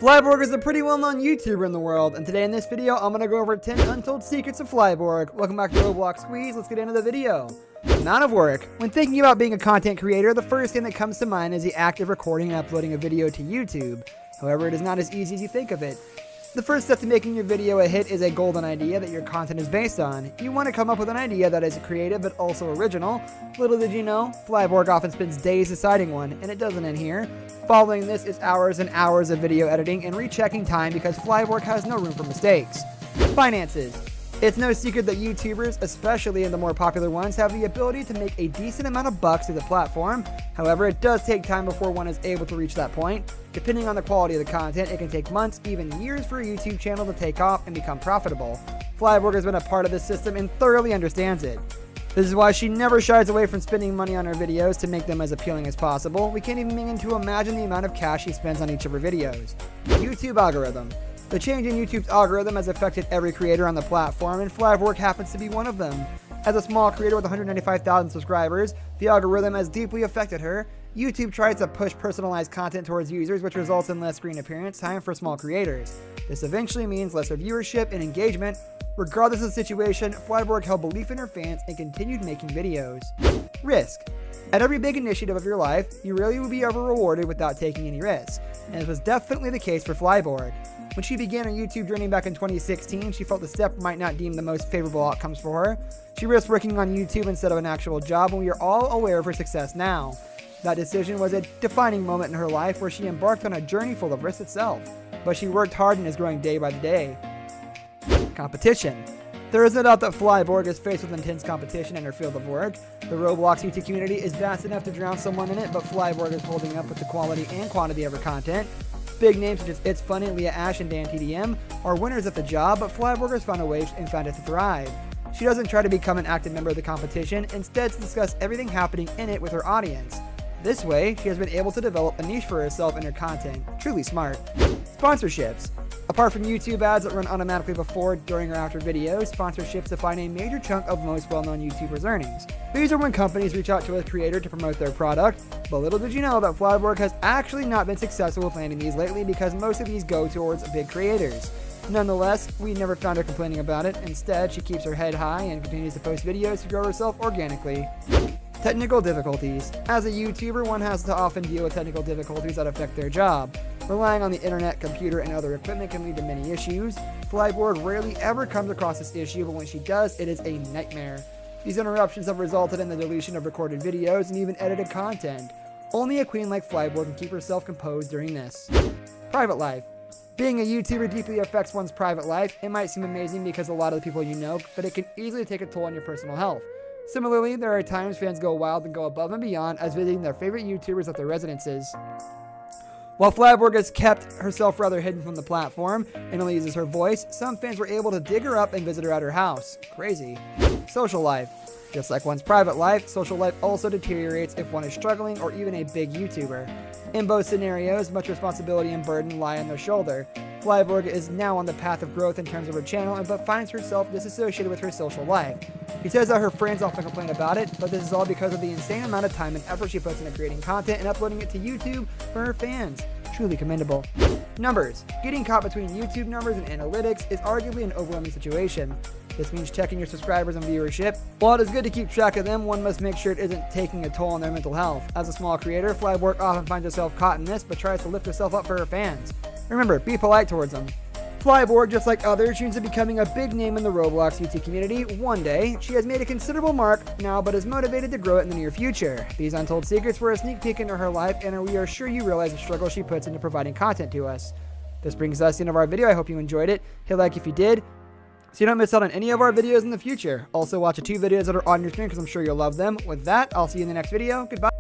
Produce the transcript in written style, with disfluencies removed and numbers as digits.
Flyborg is a pretty well-known YouTuber in the world, and today in this video, I'm going to go over 10 untold secrets of Flyborg. Welcome back to Roblox Squeeze. Let's get into the video. Amount of work. When thinking about being a content creator, the first thing that comes to mind is the act of recording and uploading a video to YouTube. However, it is not as easy as you think of it. The first step to making your video a hit is a golden idea that your content is based on. You want to come up with an idea that is creative but also original. Little did you know, Flyborg often spends days deciding one, and it doesn't end here. Following this is hours and hours of video editing and rechecking time because Flyborg has no room for mistakes. Finances. It's no secret that YouTubers, especially in the more popular ones, have the ability to make a decent amount of bucks through the platform. However, it does take time before one is able to reach that point. Depending on the quality of the content, it can take months, even years for a YouTube channel to take off and become profitable. Flyborg has been a part of this system and thoroughly understands it. This is why she never shies away from spending money on her videos to make them as appealing as possible. We can't even begin to imagine the amount of cash she spends on each of her videos. YouTube algorithm. The change in YouTube's algorithm has affected every creator on the platform, and Flyborg happens to be one of them. As a small creator with 195,000 subscribers, the algorithm has deeply affected her. YouTube tries to push personalized content towards users, which results in less screen appearance time for small creators. This eventually means lesser viewership and engagement. Regardless of the situation, Flyborg held belief in her fans and continued making videos. Risk. At every big initiative of your life, you rarely will be ever rewarded without taking any risks, and this was definitely the case for Flyborg. When she began her YouTube journey back in 2016, she felt the step might not deem the most favorable outcomes for her. She risked working on YouTube instead of an actual job, and we are all aware of her success now. That decision was a defining moment in her life where she embarked on a journey full of risk itself, but she worked hard and is growing day by day. Competition. There is no doubt that Flyborg is faced with intense competition in her field of work. The Roblox YouTube community is vast enough to drown someone in it, but Flyborg is holding up with the quality and quantity of her content. Big names such as It's Funny, Leah Ash, and Dan TDM are winners at the job, but Flyborg has found a way and found it to thrive. She doesn't try to become an active member of the competition, instead to discuss everything happening in it with her audience. This way, she has been able to develop a niche for herself in her content. Truly smart. Sponsorships. Apart from YouTube ads that run automatically before, during, or after videos, sponsorships define a major chunk of most well-known YouTubers' earnings. These are when companies reach out to a creator to promote their product, but little did you know that Flyborg has actually not been successful with landing these lately because most of these go towards big creators. Nonetheless, we never found her complaining about it. Instead, she keeps her head high and continues to post videos to grow herself organically. Technical difficulties. As a YouTuber, one has to often deal with technical difficulties that affect their job. Relying on the internet, computer, and other equipment can lead to many issues. Flyborg rarely ever comes across this issue, but when she does, it is a nightmare. These interruptions have resulted in the deletion of recorded videos and even edited content. Only a queen like Flyborg can keep herself composed during this. Private life. Being a YouTuber deeply affects one's private life. It might seem amazing because a lot of the people you know, but it can easily take a toll on your personal health. Similarly, there are times fans go wild and go above and beyond as visiting their favorite YouTubers at their residences. While Flyborg has kept herself rather hidden from the platform and only uses her voice, some fans were able to dig her up and visit her at her house. Crazy. Social life. Just like one's private life, social life also deteriorates if one is struggling or even a big YouTuber. In both scenarios, much responsibility and burden lie on their shoulder. Flyborg is now on the path of growth in terms of her channel, but finds herself disassociated with her social life. She says that her friends often complain about it, but this is all because of the insane amount of time and effort she puts into creating content and uploading it to YouTube for her fans. Truly commendable. Numbers. Getting caught between YouTube numbers and analytics is arguably an overwhelming situation. This means checking your subscribers and viewership. While it is good to keep track of them, one must make sure it isn't taking a toll on their mental health. As a small creator, Flyborg often finds herself caught in this, but tries to lift herself up for her fans. Remember, be polite towards them. Flyborg, just like others, dreams of becoming a big name in the Roblox YouTube community one day. She has made a considerable mark now, but is motivated to grow it in the near future. These untold secrets were a sneak peek into her life, and we are sure you realize the struggle she puts into providing content to us. This brings us to the end of our video. I hope you enjoyed it. Hit like if you did, so you don't miss out on any of our videos in the future. Also, watch the 2 videos that are on your screen because I'm sure you'll love them. With that, I'll see you in the next video. Goodbye.